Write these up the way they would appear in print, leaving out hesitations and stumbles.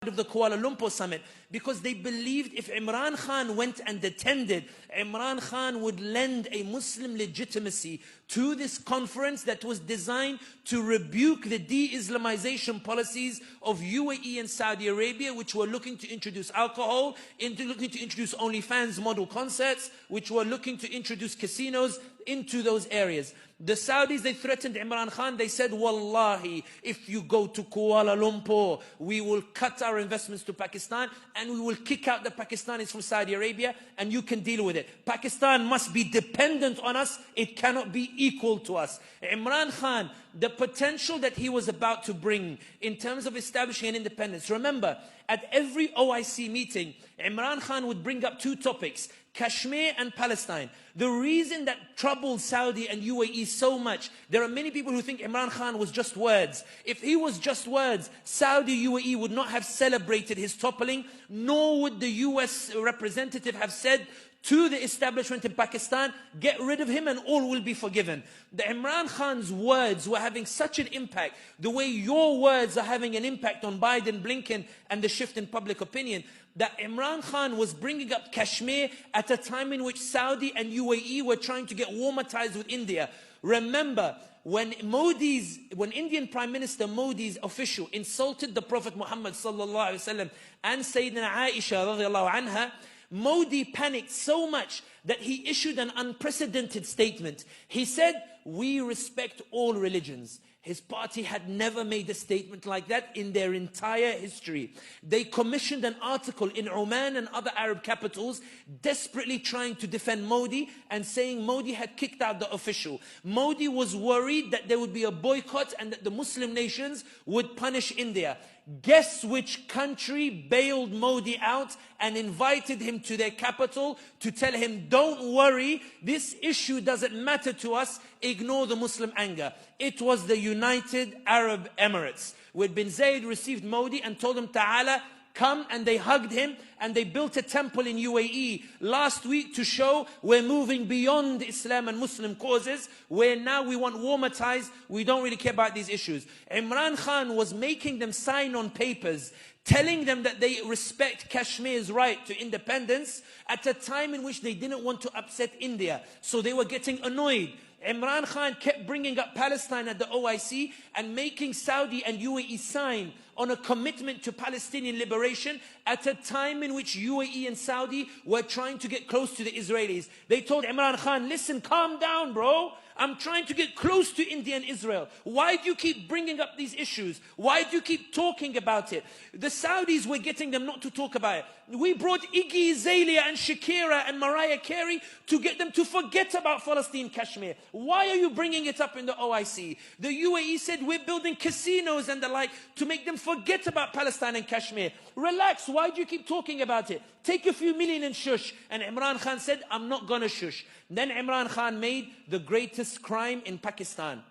of the Kuala Lumpur summit, because they believed if Imran Khan went and attended, Imran Khan would lend a Muslim legitimacy to this conference that was designed to rebuke the de-Islamization policies of UAE and Saudi Arabia, which were looking to introduce alcohol, looking to introduce OnlyFans model concerts, which were looking to introduce casinos into those areas. The Saudis, they threatened Imran Khan. They said, Wallahi, if you go to Kuala Lumpur, we will cut our investments to Pakistan and we will kick out the Pakistanis from Saudi Arabia and you can deal with it. Pakistan must be dependent on us. It cannot be equal to us. Imran Khan, the potential that he was about to bring in terms of establishing an independence. Remember, at every OIC meeting, Imran Khan would bring up two topics: Kashmir and Palestine. The reason that troubled Saudi and UAE so much, there are many people who think Imran Khan was just words. If he was just words, Saudi UAE would not have celebrated his toppling, nor would the US representative have said to the establishment in Pakistan, get rid of him and all will be forgiven. The Imran Khan's words were having such an impact, the way your words are having an impact on Biden, Blinken, and the shift in public opinion, that Imran Khan was bringing up Kashmir at a time in which Saudi and UAE were trying to get warmer ties with India. Remember, when Indian Prime Minister Modi's official insulted the Prophet Muhammad sallallahu alaihi wasallam and Sayyidina Aisha radiallahu anha, Modi panicked so much that he issued an unprecedented statement. He said, we respect all religions. His party had never made a statement like that in their entire history. They commissioned an article in Oman and other Arab capitals, desperately trying to defend Modi and saying Modi had kicked out the official. Modi was worried that there would be a boycott and that the Muslim nations would punish India. Guess which country bailed Modi out and invited him to their capital to tell him, don't worry, this issue doesn't matter to us, ignore the Muslim anger. It was the United Arab Emirates, where bin Zayed received Modi and told him, Ta'ala, come, and they hugged him and they built a temple in UAE last week to show we're moving beyond Islam and Muslim causes, where now we want warmer ties, we don't really care about these issues. Imran Khan was making them sign on papers telling them that they respect Kashmir's right to independence at a time in which they didn't want to upset India. So they were getting annoyed. Imran Khan kept bringing up Palestine at the OIC and making Saudi and UAE sign on a commitment to Palestinian liberation at a time in which UAE and Saudi were trying to get close to the Israelis. They told Imran Khan, listen, calm down, bro. I'm trying to get close to India and Israel. Why do you keep bringing up these issues? Why do you keep talking about it? The Saudis were getting them not to talk about it. We brought Iggy Azalea and Shakira and Mariah Carey to get them to forget about Palestine, Kashmir. Why are you bringing it up in the OIC? The UAE said we're building casinos and the like to make them forget about Palestine and Kashmir. Relax, why do you keep talking about it? Take a few million and shush. And Imran Khan said, I'm not gonna shush. Then Imran Khan made the greatest crime in Pakistan.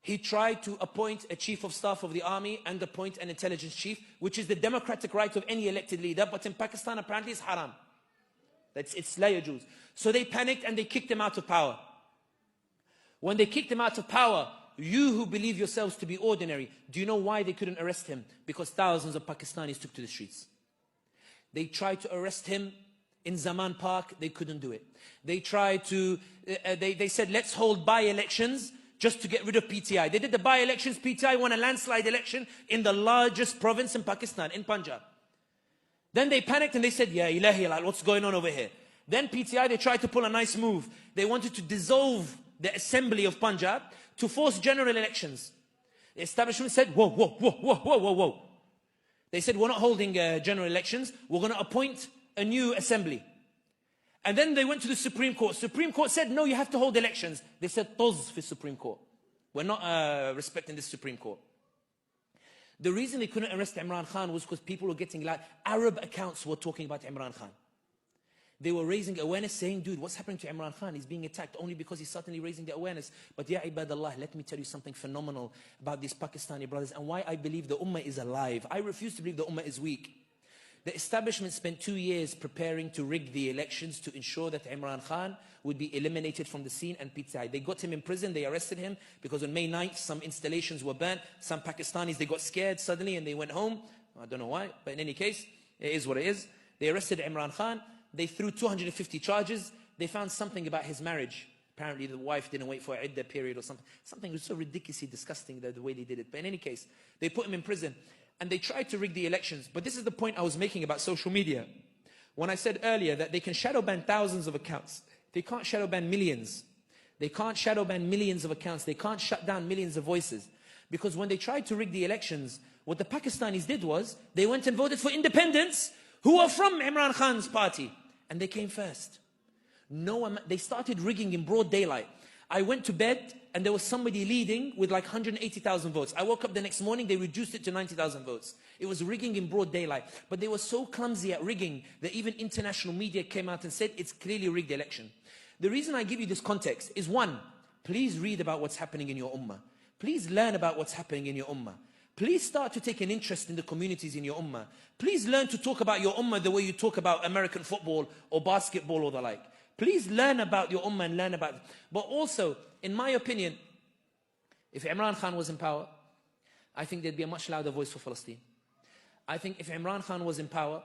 He tried to appoint a chief of staff of the army and appoint an intelligence chief, which is the democratic right of any elected leader, but in Pakistan apparently it's haram. It's la yajuz. So they panicked and they kicked him out of power. When they kicked him out of power, you who believe yourselves to be ordinary, do you know why they couldn't arrest him? Because thousands of Pakistanis took to the streets. They tried to arrest him in Zaman Park, they couldn't do it. They tried to, they said, let's hold by-elections just to get rid of PTI. They did the by-elections, PTI won a landslide election in the largest province in Pakistan, in Punjab. Then they panicked and they said, Ya ilahi, what's going on over here? Then PTI, they tried to pull a nice move. They wanted to dissolve the assembly of Punjab to force general elections. The establishment said, whoa, whoa, whoa, whoa, whoa, whoa, whoa. They said, we're not holding general elections. We're going to appoint a new assembly. And then they went to the Supreme Court. Supreme Court said, no, you have to hold elections. They said, Toz for Supreme Court. We're not respecting the Supreme Court. The reason they couldn't arrest Imran Khan was because people were getting like Arab accounts were talking about Imran Khan. They were raising awareness, saying, dude, what's happening to Imran Khan? He's being attacked only because he's suddenly raising the awareness. But ya ibadallah, let me tell you something phenomenal about these Pakistani brothers and why I believe the Ummah is alive. I refuse to believe the Ummah is weak. The establishment spent 2 years preparing to rig the elections to ensure that Imran Khan would be eliminated from the scene and PTI. They got him in prison, they arrested him because on May 9th, some installations were burnt. Some Pakistanis, they got scared suddenly and they went home. I don't know why, but in any case, it is what it is. They arrested Imran Khan. They threw 250 charges. They found something about his marriage. Apparently the wife didn't wait for an iddah period or something. Something was so ridiculously disgusting, the way they did it. But in any case, they put him in prison. And they tried to rig the elections. But this is the point I was making about social media. When I said earlier that they can shadow ban thousands of accounts, they can't shadow ban millions. They can't shadow ban millions of accounts. They can't shut down millions of voices. Because when they tried to rig the elections, what the Pakistanis did was, they went and voted for independents who are from Imran Khan's party. And they came first. They started rigging in broad daylight. I went to bed and there was somebody leading with like 180,000 votes. I woke up the next morning, they reduced it to 90,000 votes. It was rigging in broad daylight. But they were so clumsy at rigging that even international media came out and said it's clearly rigged election. The reason I give you this context is, one, please read about what's happening in your ummah. Please learn about what's happening in your ummah. Please start to take an interest in the communities in your ummah. Please learn to talk about your ummah the way you talk about American football or basketball or the like. Please learn about your ummah and learn about it. But also, in my opinion, if Imran Khan was in power, I think there'd be a much louder voice for Palestine. I think if Imran Khan was in power,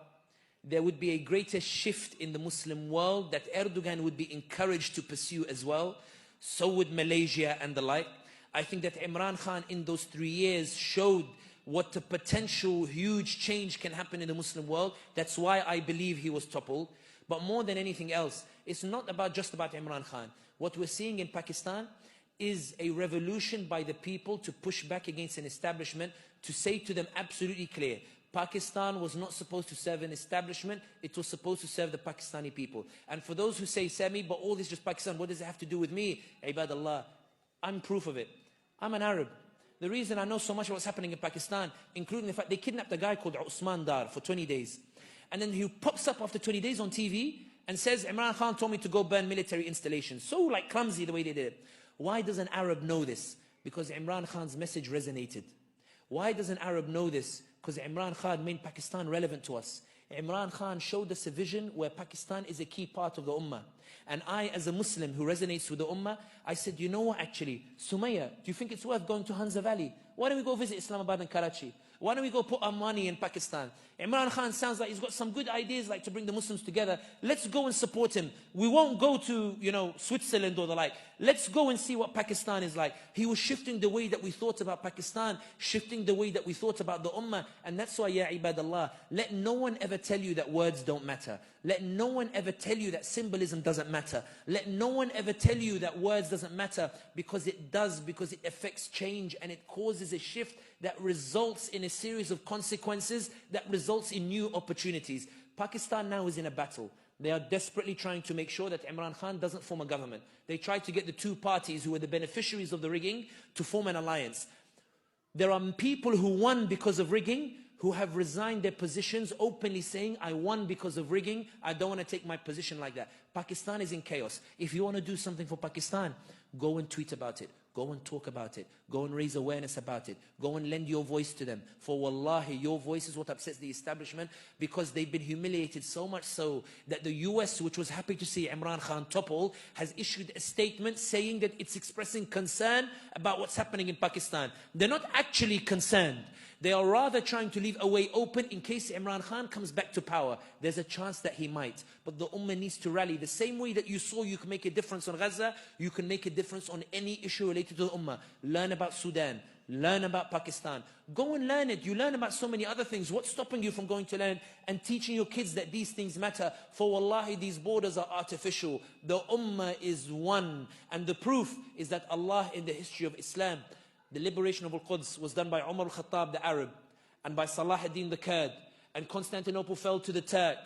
there would be a greater shift in the Muslim world that Erdogan would be encouraged to pursue as well. So would Malaysia and the like. I think that Imran Khan in those 3 years showed what the potential huge change can happen in the Muslim world. That's why I believe he was toppled. But more than anything else, it's not just about Imran Khan. What we're seeing in Pakistan is a revolution by the people to push back against an establishment, to say to them absolutely clear, Pakistan was not supposed to serve an establishment, it was supposed to serve the Pakistani people. And for those who say, Sami, but all this is just Pakistan, what does it have to do with me? Ibadallah, I'm proof of it. I'm an Arab. The reason I know so much of what's happening in Pakistan, including the fact they kidnapped a guy called Usman Dar for 20 days. And then he pops up after 20 days on TV and says, Imran Khan told me to go burn military installations. So like clumsy the way they did it. Why does an Arab know this? Because Imran Khan's message resonated. Why does an Arab know this? Because Imran Khan made Pakistan relevant to us. Imran Khan showed us a vision where Pakistan is a key part of the ummah. And I, as a Muslim who resonates with the ummah, I said, you know what actually, Sumaya, do you think it's worth going to Hanza Valley? Why don't we go visit Islamabad and Karachi? Why don't we go put our money in Pakistan? Imran Khan sounds like he's got some good ideas like to bring the Muslims together. Let's go and support him. We won't go to, Switzerland or the like. Let's go and see what Pakistan is like. He was shifting the way that we thought about Pakistan, shifting the way that we thought about the ummah. And that's why, ya ibadallah, let no one ever tell you that words don't matter. Let no one ever tell you that symbolism doesn't matter. Let no one ever tell you that words doesn't matter, because it does, because it affects change and it causes a shift that results in a series of consequences that results in new opportunities. Pakistan now is in a battle. They are desperately trying to make sure that Imran Khan doesn't form a government. They tried to get the two parties who were the beneficiaries of the rigging to form an alliance. There are people who won because of rigging, who have resigned their positions openly saying, I won because of rigging, I don't want to take my position like that. Pakistan is in chaos. If you want to do something for Pakistan, go and tweet about it. Go and talk about it. Go and raise awareness about it. Go and lend your voice to them. For wallahi, your voice is what upsets the establishment, because they've been humiliated so much so that the US, which was happy to see Imran Khan topple, has issued a statement saying that it's expressing concern about what's happening in Pakistan. They're not actually concerned. They are rather trying to leave a way open in case Imran Khan comes back to power. There's a chance that he might. But the ummah needs to rally. The same way that you saw you can make a difference on Gaza, you can make a difference on any issue related to the ummah. Learn about Sudan. Learn about Pakistan. Go and learn it. You learn about so many other things. What's stopping you from going to learn and teaching your kids that these things matter? For wallahi, these borders are artificial. The ummah is one. And the proof is that Allah in the history of Islam, the liberation of Al-Quds was done by Umar al-Khattab, the Arab, and by Salah ad-Din, the Kurd, and Constantinople fell to the Turk.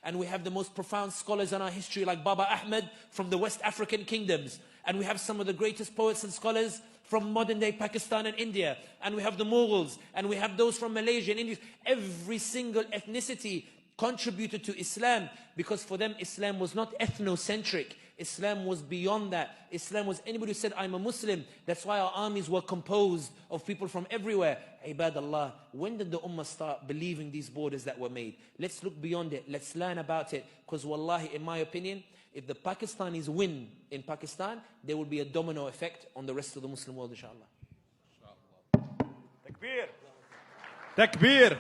And we have the most profound scholars in our history like Baba Ahmed from the West African kingdoms. And we have some of the greatest poets and scholars from modern-day Pakistan and India. And we have the Mughals, and we have those from Malaysia and India. Every single ethnicity contributed to Islam, because for them Islam was not ethnocentric. Islam was beyond that. Islam was anybody who said, I'm a Muslim. That's why our armies were composed of people from everywhere. Ibadallah, when did the ummah start believing these borders that were made? Let's look beyond it. Let's learn about it. Because wallahi, in my opinion, if the Pakistanis win in Pakistan, there will be a domino effect on the rest of the Muslim world, inshallah. Takbir. Takbir.